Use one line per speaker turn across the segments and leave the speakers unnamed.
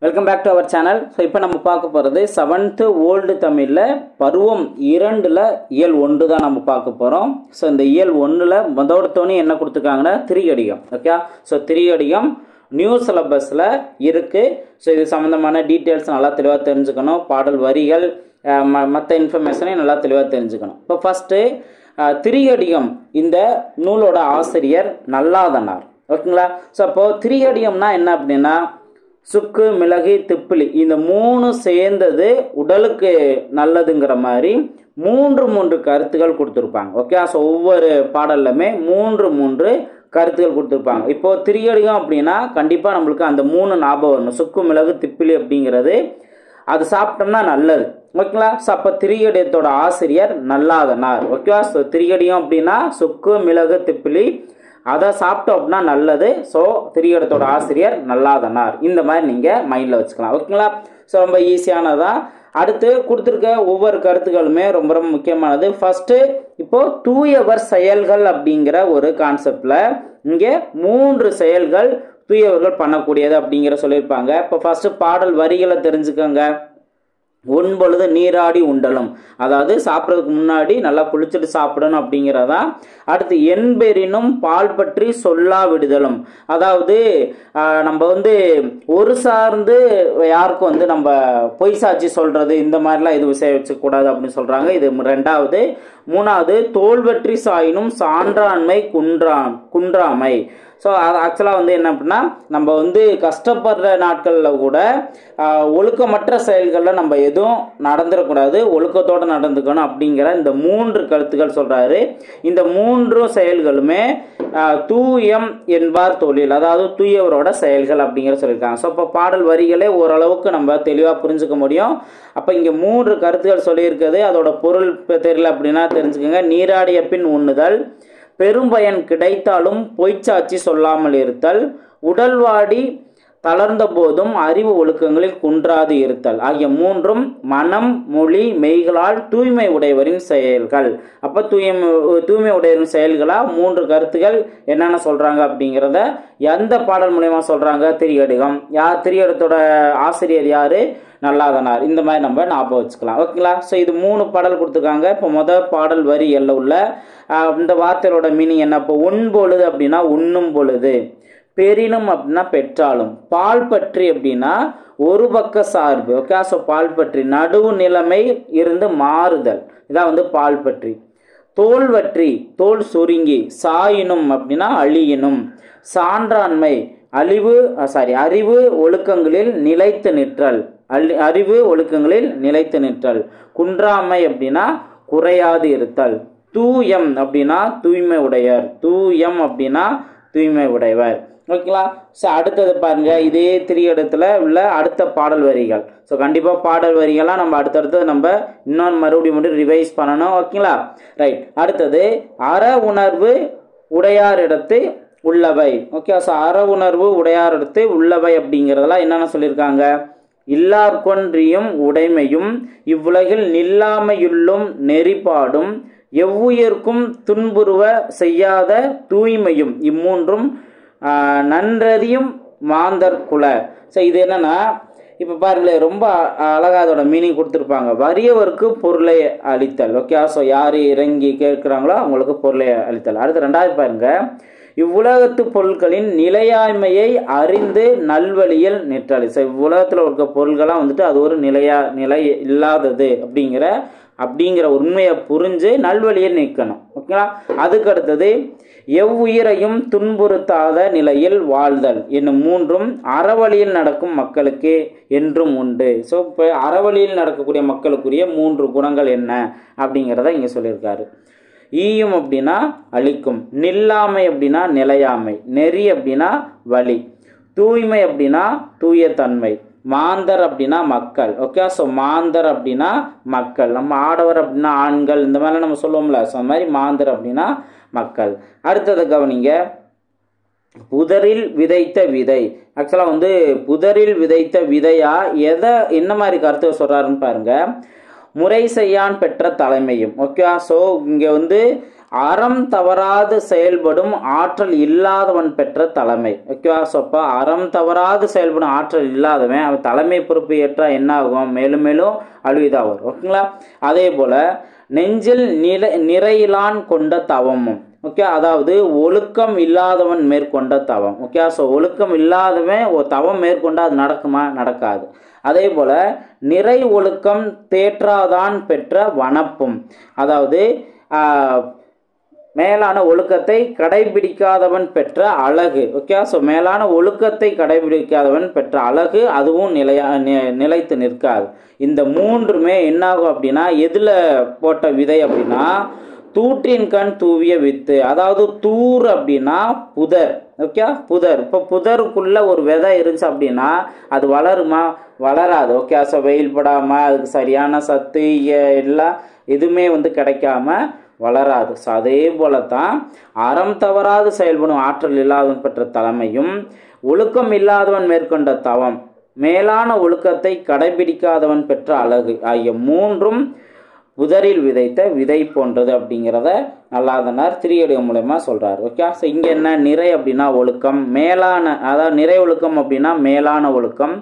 Welcome back to our channel. So இப்போ நம்ம பார்க்க போகிறது 7th ஓல்டு தமிழில் பருவம் 2ல் இயல் 1 தான் நம்ம பார்க்க போகிறோம். ஸோ இந்த இயல் 1ல் முதோடத்தோனே என்ன கொடுத்துருக்காங்கன்னா திரியடிகம். ஓகே, ஸோ திரியடிகம் நியூ சிலபஸில் இருக்குது. ஸோ இது சம்மந்தமான டீட்டெயில்ஸ் நல்லா தெளிவாக தெரிஞ்சுக்கணும். பாடல் வரிகள் மற்ற இன்ஃபர்மேஷனையும் நல்லா தெளிவாக தெரிஞ்சுக்கணும். இப்போ ஃபஸ்ட்டு திரியடிகம் இந்த நூலோட ஆசிரியர் நல்லாதனார். ஓகேங்களா? ஸோ அப்போது திரியடிகம்னா என்ன அப்படின்னா சுக்கு, மிளகு, திப்பிலி இந்த 3 சேர்ந்தது உடலுக்கு நல்லதுங்கிற மாதிரி மூன்று கருத்துக்கள் கொடுத்துருப்பாங்க. ஓகே, ஸோ ஒவ்வொரு பாடல்லுமே மூன்று கருத்துக்கள் கொடுத்துருப்பாங்க. இப்போ திரியடிகம் அப்படின்னா கண்டிப்பாக நம்மளுக்கு அந்த 3 ஞாபகம் வரணும். சுக்கு, மிளகு, திப்பிலி அப்படிங்கிறது அது சாப்பிட்டோம்னா நல்லது. ஓகேங்களா? ஸோ அப்போ திரியடிகத்தோட ஆசிரியர் நல்லாதனார். ஓகேவா? ஸோ திரியடிகம் அப்படின்னா சுக்கு, மிளகு, திப்பிலி அதை சாப்பிட்டோம் அப்படின்னா நல்லது. ஸோ திரியடிகத்தோட ஆசிரியர் நல்லாதனார். இந்த மாதிரி நீங்கள் மைண்டில் வச்சுக்கலாம். ஓகேங்களா? ஸோ ரொம்ப ஈஸியானதான். அடுத்து கொடுத்துருக்க ஒவ்வொரு கருத்துக்களுமே ரொம்ப ரொம்ப முக்கியமானது. ஃபர்ஸ்ட்டு இப்போ தூயவர் செயல்கள் அப்படிங்கிற ஒரு கான்செப்டில் இங்கே 3 செயல்கள் தூயவர்கள் பண்ணக்கூடியது அப்படிங்கிற சொல்லியிருப்பாங்க. இப்போ ஃபர்ஸ்ட் பாடல் வரிகளை தெரிஞ்சுக்கோங்க. உண்பொழுது நீராடி உண்டலும், அதாவது சாப்பிட்றதுக்கு முன்னாடி நல்லா குளிச்சுட்டு சாப்பிடணும் அப்படிங்கிறதா. அடுத்து என்பெரினும் பால் பற்றி சொல்லா விடுதலும், அதாவது நம்ம ஒரு சார்ந்து யாருக்கும் நம்ம பொய் சாட்சி சொல்றது இந்த மாதிரிலாம் எதுவும் வச்சுக்கூடாது அப்படின்னு சொல்றாங்க. இது 2வது. 3வது தோல்வற்றி சாயினும் சான்றாண்மை குன்றாமை. ஸோ அது ஆக்சுவலாக என்ன அப்படின்னா நம்ம கஷ்டப்படுற நாட்களில் கூட ஒழுக்கமற்ற செயல்களில் நம்ம எதுவும் நடந்துடக்கூடாது, ஒழுக்கத்தோடு நடந்துக்கணும் அப்படிங்கிற இந்த 3 கருத்துக்கள் சொல்கிறாரு. இந்த 3 செயல்களுமே தூயம் என்பார் தொழில், அதாவது தூயவரோட செயல்கள் அப்படிங்கிற சொல்லியிருக்காங்க. ஸோ இப்போ பாடல் வரிகளே ஓரளவுக்கு நம்ம தெளிவாக புரிஞ்சுக்க முடியும். அப்போ இங்கே 3 கருத்துக்கள் சொல்லியிருக்குது. அதோட பொருள் தெரியல அப்படின்னா தெரிஞ்சுக்கோங்க. நீராடிய பின் உண்ணுதல், பெரும்பயன் கிடைத்தாலும் பொய்ச்சாட்சி சொல்லாமல் இருத்தல், உடல்வாடி தளர்ந்த போதும் அறிவு ஒழுக்கங்களில் குன்றாது இருத்தல் ஆகிய 3ம் மனம், மொழி, மெய்களால் தூய்மை உடையவரின் செயல்கள். அப்போ தூய்மை உடையவரின் செயல்களாக 3 கருத்துக்கள் என்னென்ன சொல்கிறாங்க அப்படிங்கிறத எந்த பாடல் மூலயமா சொல்கிறாங்க? திரியடிகம். திரியடிகத்தோட ஆசிரியர் யார்? நல்லாதனார். இந்த மாதிரி நம்ம ஞாபகம் வச்சுக்கலாம். ஓகேங்களா? ஸோ இது 3 பாடல் கொடுத்துருக்காங்க. இப்போ முதல் பாடல் வரி எல்லாம் உள்ள இந்த வார்த்தையோட மீனிங் என்ன? இப்போ உண்பொழுது அப்படின்னா உண்ணும் பொழுது, பெரினும் அப்படின்னா பெற்றாலும், பால் பற்றி அப்படின்னா ஒரு பக்க சார்பு. ஓகே, ஸோ பால் பற்றி நடுவு நிலைமை இருந்து மாறுதல், இதான் பால் பற்றி. தோல்வற்றி தோல் சுருங்கி, சாயினும் அப்படின்னா அழியினும், சான்றாண்மை அறிவு ஒழுக்கங்களில் நிலைத்து நிற்றல், அறிவு ஒழுக்கங்களில் நிலைத்து நிற்றல். குன்றாமை அப்படின்னா குறையாது இருத்தல். தூயம் அப்படின்னா தூய்மை உடையவர், தூயம் அப்படின்னா தூய்மை உடையவர். ஓகேங்களா? ஸோ அடுத்தது பாருங்க, இதே திரியடிகத்தில் உள்ள அடுத்த பாடல் வரிகள். ஸோ கண்டிப்பாக பாடல் வரிகள்லாம் நம்ம அடுத்தடுத்து நம்ம இன்னொன்று மறுபடியும் ரிவைஸ் பண்ணணும். ஓகேங்களா? ரைட். அடுத்தது அற உணர்வு உடையாரிடத்து உள்ளவை. ஓகே, ஸோ அற உணர்வு உடையாரிடத்து உள்ளவை அப்படிங்கிறதெல்லாம் என்னென்ன சொல்லியிருக்காங்க? இல்லார்கொன்றியும் உடைமையும் இவ்வுலகில் நில்லாமையுள்ளும் நெறிப்பாடும் எவ்வுயிர்க்கும் துன்புறுவ செய்யாத தூய்மையும் இம்மூன்றும் நன்றறியும் மாந்தர் குல. ஸோ இது என்னன்னா இப்போ பாருங்களேன், ரொம்ப அழகாக அதோட மீனிங் கொடுத்துருப்பாங்க. வறியவருக்கு பொருளை அளித்தல். ஓகே, ஸோ யார் இறங்கி கேட்குறாங்களோ அவங்களுக்கு பொருளை அளித்தல். அடுத்து 2வது பாருங்க, இவ்வுலகத்து பொருட்களின் நிலையாண்மையை அறிந்து நல்வழியில் நிற்றல். ஸோ இவ்வுலகத்தில் இருக்க பொருள்கள்லாம் அது ஒரு நிலை இல்லாதது அப்படிங்கிற உண்மையை புரிஞ்சு நல்வழியில் நிற்கணும். ஓகேங்களா? அதுக்கு அடுத்தது எவ்வுயிரையும் துன்புறுத்தாத நிலையில் வாழ்தல் என்னும் 3ம் அறவழியில் நடக்கும் மக்களுக்கு என்றும் உண்டு. ஸோ இப்போ அறவழியில் நடக்கக்கூடிய மக்களுக்குரிய 3 குணங்கள் என்ன அப்படிங்கிறத இங்கே சொல்லியிருக்காரு. ஈயும் அப்படின்னா அழிக்கும், நில்லாமை அப்படின்னா நிலையாமை, நெறி அப்படின்னா வழி, தூய்மை அப்படின்னா தூய தன்மை, மாந்தர் அப்படின்னா மக்கள். ஓகே, ஸோ மாந்தர் அப்படின்னா மக்கள். நம்ம ஆடவர் அப்படின்னா ஆண்கள் இந்த மாதிரிலாம் நம்ம சொல்லுவோம்ல, ஸோ அந்த மாதிரி மாந்தர் அப்படின்னா மக்கள். அடுத்தது கவனிங்க, புதரில் விதைத்த விதை. ஆக்சுவலாக புதரில் விதைத்த விதையா என்ன மாதிரி கருத்தை சொல்கிறாருன்னு பாருங்க. முறை செய்யான் பெற்ற தலைமையும். ஓகே, ஸோ இங்கே அறம் தவறாது செயல்படும் ஆற்றல் இல்லாதவன் பெற்ற தலைமை. ஓகேவா? ஸோ அப்போ அறம் தவறாது செயல்படும் ஆற்றல் இல்லாதவன் அவன் தலைமை பொறுப்பு ஏற்றால் என்ன ஆகும்? மேலும் மேலும் அழிவுதான் வரும். ஓகேங்களா? அதே போல் நெஞ்சில் நிறையிலான் கொண்ட தவமும். ஓகே, அதாவது ஒழுக்கம் இல்லாதவன் மேற்கொண்ட தவம். ஓகே, ஸோ ஒழுக்கம் இல்லாதவன் ஒரு தவம் மேற்கொண்டா அது நடக்குமா? நடக்காது. அதே போல் நிறை ஒழுக்கம் தேற்றாதான் பெற்ற வனப்பும், அதாவது மேலான ஒழுக்கத்தை கடைபிடிக்காதவன் பெற்ற அழகு. ஓகே, ஸோ மேலான ஒழுக்கத்தை கடைபிடிக்காதவன் பெற்ற அழகு அதுவும் நிலைத்து நிற்காது. இந்த மூன்றுமே என்னாகும் அப்படின்னா எதில் போட்ட விதை அப்படின்னா தூற்றின் கண் தூவிய வித்து. அதாவது தூர் அப்படின்னா புதர். ஓகே, புதர். இப்போ புதருக்குள்ள ஒரு விதை இருந்துச்சு அப்படின்னா அது வளருமா? வளராது. ஓகே, ஸோ வெயில் படாமல் அதுக்கு சரியான சத்து எல்லாம் எதுவுமே கிடைக்காம வளராது. ஸோ அதே போல தான் அறம் தவறாது செயல்படும் ஆற்றல் இல்லாதவன் பெற்ற தலைமையும் ஒழுக்கம் இல்லாதவன் மேற்கொண்ட தவம் மேலான ஒழுக்கத்தை கடைபிடிக்காதவன் பெற்ற அழகு ஆகிய மூன்றும் புதரில் விதைத்த விதை போன்றது அப்படிங்கிறத நல்லாதனார் திரியடிகம் மூலமா சொல்றாரு. ஓகே, ஸோ இங்கே என்ன நிறை அப்படின்னா ஒழுக்கம், மேலான அதாவது நிறை ஒழுக்கம் அப்படின்னா மேலான ஒழுக்கம்,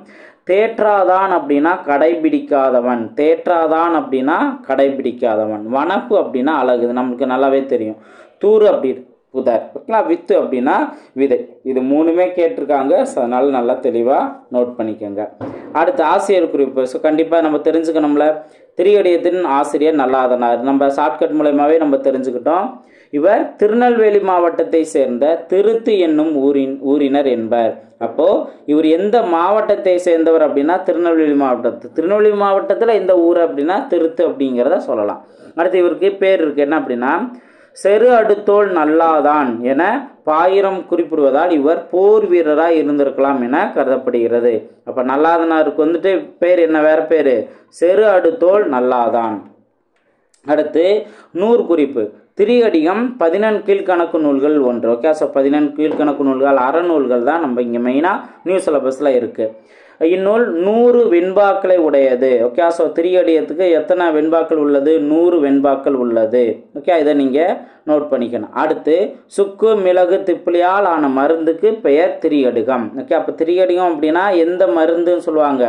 தேற்றாதான் அப்படின்னா கடைபிடிக்காதவன், தேற்றாதான் அப்படின்னா கடைபிடிக்காதவன், வனப்பு அப்படின்னா அழகு, இது நம்மளுக்கு நல்லாவே தெரியும். தூறு அப்படி புதர். ஓகேங்களா? வித்து அப்படின்னா விதை. இது மூணுமே கேட்டிருக்காங்க. ஸோ அதனால நல்லா தெளிவாக நோட் பண்ணிக்கோங்க. அடுத்து ஆசிரியர் குறிப்பு. ஸோ கண்டிப்பாக நம்ம தெரிஞ்சுக்கணும்ல. திரியடியத்தின் ஆசிரியர் நல்லாதனார் நம்ம ஷார்ட்கட் மூலமாகவே நம்ம தெரிஞ்சுக்கிட்டோம். இவர் திருநெல்வேலி மாவட்டத்தை சேர்ந்த திருத்து என்னும் ஊரினர் என்பர். அப்போ இவர் எந்த மாவட்டத்தை சேர்ந்தவர் அப்படின்னா திருநெல்வேலி மாவட்டத்தில் எந்த ஊர் அப்படின்னா திருத்து அப்படிங்கிறத சொல்லலாம். அடுத்து இவருக்கு பேர் இருக்கு என்ன அப்படின்னா செரு அடுத்தோள் நல்லாதான் என பாயிரம் குறிப்பிடுவதால் இவர் போர் வீரராக இருந்திருக்கலாம் என கருதப்படுகிறது. அப்ப நல்லாதனாருக்கு பேர் என்ன? வேற பேரு செரு அடுத்தோள் நல்லாதான். அடுத்து நூறு குறிப்பு. திரியடிகம் 14 கீழ்கணக்கு நூல்கள் ஒன்று. ஓகே, ஸோ 14 கீழ்கணக்கு நூல்கள் அறநூல்கள் தான் நம்ம இங்கே மெயினாக நியூ சிலபஸில் இருக்குது. இந்நூல் 100 வெண்பாக்களை உடையது. ஓகே, ஸோ திரியடியத்துக்கு எத்தனை வெண்பாக்கள் உள்ளது? 100 வெண்பாக்கள் உள்ளது. ஓகே, இதை நீங்கள் நோட் பண்ணிக்கணும். அடுத்து சுக்கு மிளகு திப்பிலியால் ஆன மருந்துக்கு பெயர் திரியடிகம். ஓகே, அப்போ திரியடிகம் அப்படின்னா எந்த மருந்துன்னு சொல்லுவாங்க?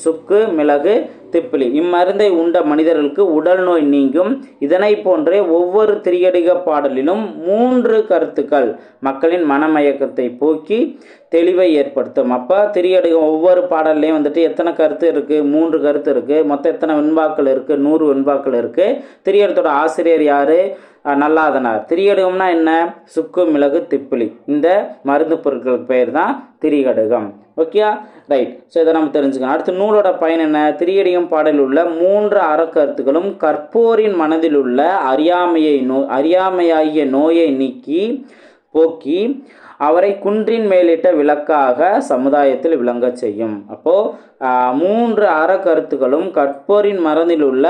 சுக்கு மிளகு திப்பிலி. இம்மருந்தை உண்ட மனிதர்களுக்கு உடல் நோய் நீங்கும். இதனை போன்றே ஒவ்வொரு திரியடிக பாடலிலும் 3 கருத்துக்கள் மக்களின் மனமயக்கத்தை போக்கி தெளிவை ஏற்படுத்தும். அப்போ திரியடிகம் ஒவ்வொரு பாடல்லையும் எத்தனை கருத்து இருக்கு? 3 கருத்து இருக்கு. மொத்தம் எத்தனை வெண்பாக்கள் இருக்கு? 100 வெண்பாக்கள் இருக்கு. திரியடிகத்தோட ஆசிரியர் யாரு? நல்லாதனார். திரியடிகம்னா என்ன? சுக்கு மிளகு திப்பிலி. இந்த மருந்து பொருட்களுக்கு பெயர் தான் திரியடிகம். Okay, right. ஸோ இதை நம்ம தெரிஞ்சுக்கணும். அடுத்து நூலோட பயன் என்ன? திரியடிகம் பாடலில் உள்ள 3 அறக்கருத்துக்களும் கற்போரின் மனதில் உள்ள அறியாமையாகிய நோயை போக்கி அவரை குன்றின் மேலிட்ட விளக்காக சமுதாயத்தில் விளங்க செய்யும். அப்போ 3 அறக்கருத்துக்களும் கற்போரின் மனதில் உள்ள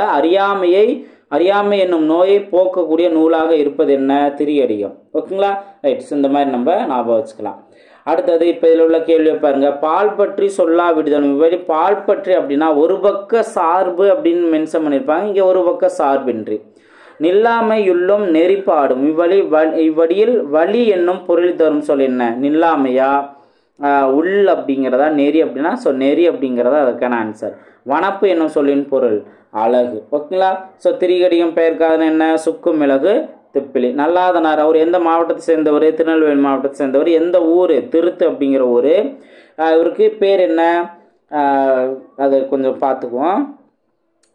அறியாமை என்னும் நோயை போக்கக்கூடிய நூலாக இருப்பது என்ன? திரியடிகம். ஓகேங்களா? ரைட். இந்த மாதிரி நம்ம ஞாபகம் வச்சுக்கலாம். அடுத்தது இப்போ இதில் உள்ள கேள்வியை பாருங்க. பால் பற்றி சொல்லா விடுதலும். பால் பற்றி அப்படின்னா ஒரு பக்க சார்பு அப்படின்னு மென்ஷன் பண்ணியிருப்பாங்க. இங்கே ஒரு பக்க சார்பின்றி. நில்லாமையுள்ளும் நெறிப்பாடும். இவ்வடியில் வழி என்னும் பொருள் தரும் சொல் என்ன? நில்லாமையா உள் அப்படிங்கிறதா? நெறி அப்படின்னா ஸோ நெறி அப்படிங்கிறதா அதுக்கான ஆன்சர். வனப்பு என்னும் சொல்லின் பொருள் அழகு. ஓகேங்களா? ஸோ திரியடிகம் பெயர்க்காதன என்ன? சுக்கு மிளகு திப்பிலி. நல்லாதனார் அவர் எந்த மாவட்டத்தை சேர்ந்தவர்? திருநெல்வேலி மாவட்டத்தை சேர்ந்தவர். எந்த ஊர்? திருத்து அப்படிங்கிற ஊர். இவருக்கு பேர் என்ன? அதை கொஞ்சம் பார்த்துக்குவோம்.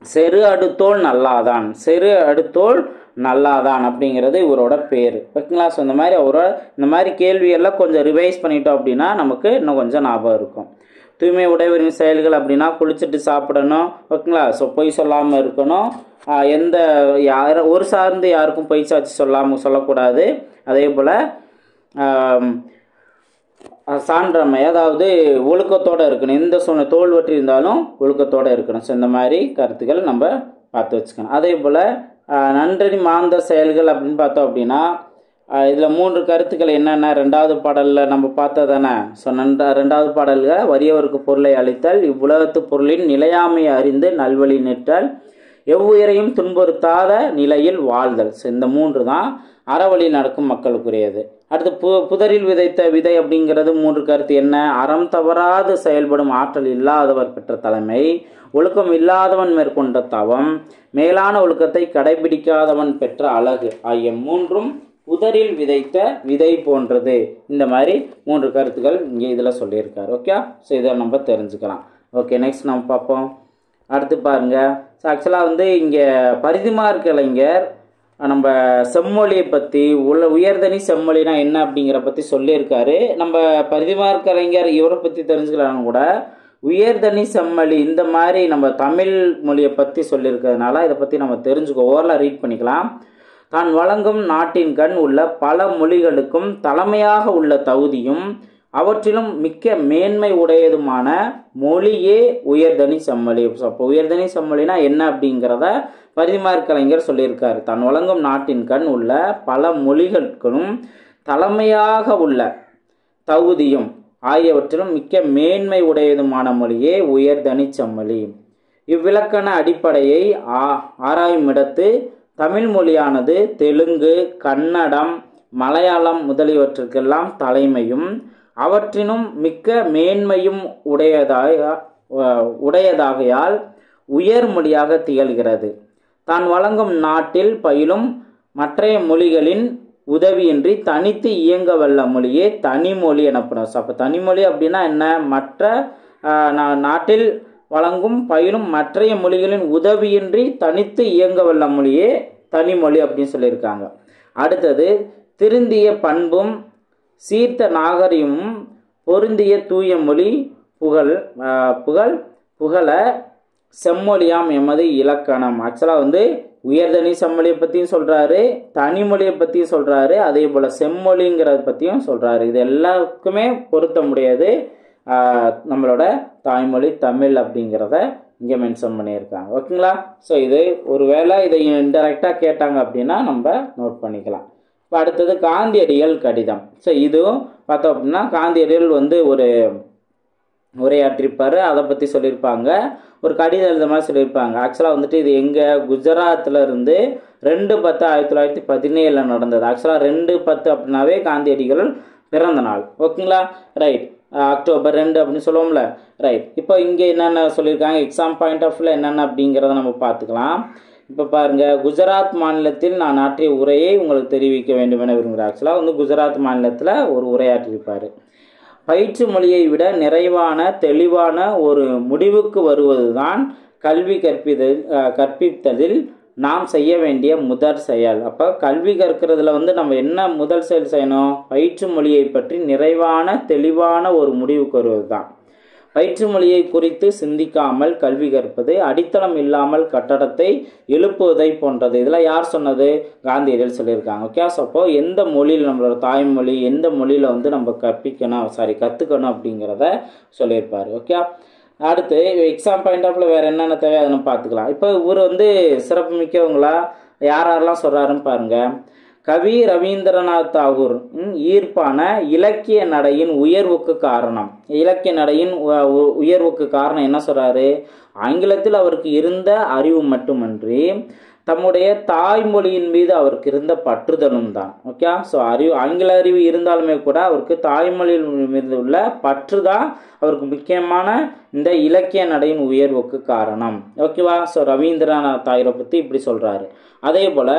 செரு அடுத்தோள் நல்லாதான். செரு அடுத்தோள் நல்லாதான் அப்படிங்கிறது இவரோட பேர். ஓகேங்களா? ஸோ இந்த மாதிரி கேள்வியெல்லாம் கொஞ்சம் ரிவைஸ் பண்ணிட்டோம் அப்படின்னா நமக்கு இன்னும் கொஞ்சம் ஞாபகம் இருக்கும். தூய்மை உடையவரின் செயல்கள் அப்படின்னா குளிச்சுட்டு சாப்பிடணும். ஓகேங்களா? ஸோ பொய் சொல்லாமல் இருக்கணும். ஒரு சார்ந்து யாருக்கும் பொய் சாட்சி சொல்லக்கூடாது. அதே போல் சான்றமை, அதாவது ஒழுக்கத்தோடு இருக்கணும். எந்த தோல்வற்றி இருந்தாலும் ஒழுக்கத்தோடு இருக்கணும். ஸோ இந்த மாதிரி கருத்துக்கள் நம்ம பார்த்து வச்சுக்கணும். அதே போல் நன்றி மாந்த செயல்கள் அப்படின்னு பார்த்தோம் அப்படின்னா இதில் 3 கருத்துக்கள் என்னென்ன? 2வது பாடலில் நம்ம பார்த்ததானே. ஸோ 2வது பாடல்கள் வறியவருக்கு பொருளை அளித்தல், இவ்வுலகத்து பொருளின் நிலையாமையை அறிந்து நல்வழி நிற்றல், எவ்வுயிரையும் துன்புறுத்தாத நிலையில் வாழ்தல். இந்த 3 தான் அறவழி நடக்கும் மக்களுக்குரியது. அடுத்து புதரில் விதைத்த விதை அப்படிங்கிறது 3 கருத்து என்ன? அறம் தவறாது செயல்படும் ஆற்றல் இல்லாதவர் பெற்ற தலைமை, ஒழுக்கம் இல்லாதவன் மேற்கொண்ட தவம், மேலான ஒழுக்கத்தை கடைபிடிக்காதவன் பெற்ற அழகு ஆகிய 3ம் புதரில் விதைத்த விதை போன்றது. இந்த மாதிரி 3 கருத்துக்கள் இங்கே இதில் சொல்லியிருக்காரு. ஓகே, ஸோ இதை நம்ம தெரிஞ்சுக்கலாம். ஓகே, நெக்ஸ்ட் நம்ம பார்ப்போம். அடுத்து பாருங்க, ஸோ ஆக்சுவலாக இங்கே பரிதிமார் கலைஞர் நம்ம செம்மொழியை பற்றி உயர்தனி செம்மொழினா என்ன அப்படிங்கிற பற்றி சொல்லியிருக்காரு. நம்ம பரிதிமார் கலைஞர் இவரை பற்றி தெரிஞ்சுக்கலாம்னு கூட உயர்தனி செம்மொழி இந்த மாதிரி நம்ம தமிழ் மொழியை பற்றி சொல்லியிருக்கிறதுனால இதை பற்றி நம்ம தெரிஞ்சுக்கோ, ஓரலாக ரீட் பண்ணிக்கலாம். தான் வழங்கும் நாட்டின் கண் உள்ள பல மொழிகளுக்கும் தலைமையாக உள்ள தகுதியும் அவற்றிலும் மிக்க மேன்மை உடையதுமான மொழியே உயர்தனி செம்மொழி. அப்போ உயர்தனி செம்மொழினா என்ன அப்படிங்கிறத பரிதிமார் கலைஞர் சொல்லியிருக்காரு. தான் வழங்கும் நாட்டின் கண் உள்ள பல மொழிகளுக்கும் தலைமையாக உள்ள தகுதியும் ஆகியவற்றிலும் மிக்க மேன்மை உடையதுமான மொழியே உயர்தனி செம்மொழி. இவ்விலக்கண அடிப்படையை ஆராயுமிடத்து தமிழ் மொழியானது தெலுங்கு, கன்னடம், மலையாளம் முதலியவற்றுக்கெல்லாம் தலைமையும் அவற்றினும் மிக்க மேன்மையும் உடையதாகையால் உயர் மொழியாக திகழ்கிறது. தான் வழங்கும் நாட்டில் பயிலும் மற்றைய மொழிகளின் உதவியின்றி தனித்து இயங்க வல்ல மொழியே தனிமொழி எனப்படும். அப்போ தனிமொழி அப்படின்னா என்ன? மற்ற நாட்டில் வழங்கும் பயிலும் மற்றைய மொழிகளின் உதவியின்றி தனித்து இயங்க வல்ல மொழியே தனிமொழி அப்படின்னு சொல்லியிருக்காங்க. அடுத்தது, திருந்திய பண்பும் சீர்த்த நாகரிகமும் பொருந்திய தூய மொழி புகழ செம்மொழியாம் எமது இலக்கணம். ஆக்சுவலாக உயர்தனி செம்மொழியை பற்றியும் சொல்கிறாரு, தனிமொழியை பற்றியும் சொல்கிறாரு, அதே போல் செம்மொழிங்கிறத பற்றியும் சொல்கிறாரு. இது எல்லாருக்குமே பொருத்த முடியாது. நம்மளோட தாய்மொழி தமிழ் அப்படிங்கிறத இங்கே மென்ஷன் பண்ணியிருக்காங்க. ஓகேங்களா? ஸோ இது ஒருவேளை இதை இன்டெரக்டாக கேட்டாங்க அப்படின்னா நம்ம நோட் பண்ணிக்கலாம். இப்போ அடுத்தது காந்தியடிகள் கடிதம். ஸோ இதுவும் பார்த்தோம் அப்படின்னா காந்தியடிகள் ஒரு உரையாற்றிருப்பார், அதை பற்றி சொல்லியிருப்பாங்க. ஒரு கடிதம் எழுத மாதிரி சொல்லியிருப்பாங்க. ஆக்சுவலாக இது எங்கே? குஜராத்தில் இருந்து 2/10/1917 நடந்தது. ஆக்சுவலாக 2/10 அப்படின்னாவே காந்தியடிகள் பிறந்த நாள். ஓகேங்களா? ரைட். அக்டோபர் 2 அப்படின்னு சொல்லுவோம்ல. ரைட். இப்போ இங்கே என்னென்ன சொல்லியிருக்காங்க, எக்ஸாம் பாயிண்ட் ஆஃப் வியூவில் என்னென்ன அப்படிங்கிறத நம்ம பார்த்துக்கலாம். இப்போ பாருங்கள், குஜராத் மாநிலத்தில் நான் ஆற்றிய உரையை உங்களுக்கு தெரிவிக்க வேண்டும் என விரும்புகிறேன். ஆக்சுவலாக குஜராத் மாநிலத்தில் ஒரு உரையாற்றியிருப்பார். பயிற்று மொழியை விட நிறைவான தெளிவான ஒரு முடிவுக்கு வருவது தான் கல்வி கற்பித்தலில் நாம் செய்ய வேண்டிய முதல் செயல். அப்போ கல்வி கற்கிறதுல நம்ம என்ன முதல் செயல் செய்யணும்? பயிற்று மொழியை பற்றி நிறைவான தெளிவான ஒரு முடிவுக்கு வருவது தான். பயிற்று மொழியை குறித்து சிந்திக்காமல் கல்வி கற்பது அடித்தளம் இல்லாமல் கட்டடத்தை எழுப்புவதை போன்றது. இதெல்லாம் யார் சொன்னது? காந்தியடிகள் சொல்லியிருக்காங்க. ஓகே, ஸோ அப்போ எந்த மொழியில் நம்மளோட தாய்மொழி எந்த மொழியில் நம்ம கற்றுக்கணும் அப்படிங்கிறத சொல்லியிருப்பார். ஓகே, அடுத்து எக்ஸாம் பாயிண்ட் ஆஃப்ல வேறு என்னென்ன தேவை அதை நம்ம பார்த்துக்கலாம். இப்போ இவர் சிறப்பு மிக்கவங்களா யாரெல்லாம் சொல்கிறாருன்னு பாருங்கள். கவி ரவீந்திரநாத் தாகூர் ஈர்ப்பான இலக்கிய நடையின் உயர்வுக்கு காரணம். இலக்கிய நடையின் உயர்வுக்கு காரணம் என்ன சொல்கிறாரு? ஆங்கிலத்தில் அவருக்கு இருந்த அறிவு மட்டுமன்றி தம்முடைய தாய்மொழியின் மீது அவருக்கு இருந்த பற்றுதலும் தான். ஓகே, ஸோ ஆங்கில அறிவு இருந்தாலுமே கூட அவருக்கு தாய்மொழியின் மீது உள்ள பற்று தான் அவருக்கு முக்கியமான இந்த இலக்கிய நடையின் உயர்வுக்கு காரணம். ஓகேவா? ஸோ ரவீந்திரநாத் தாகூரை பற்றி இப்படி சொல்கிறாரு. அதே போல்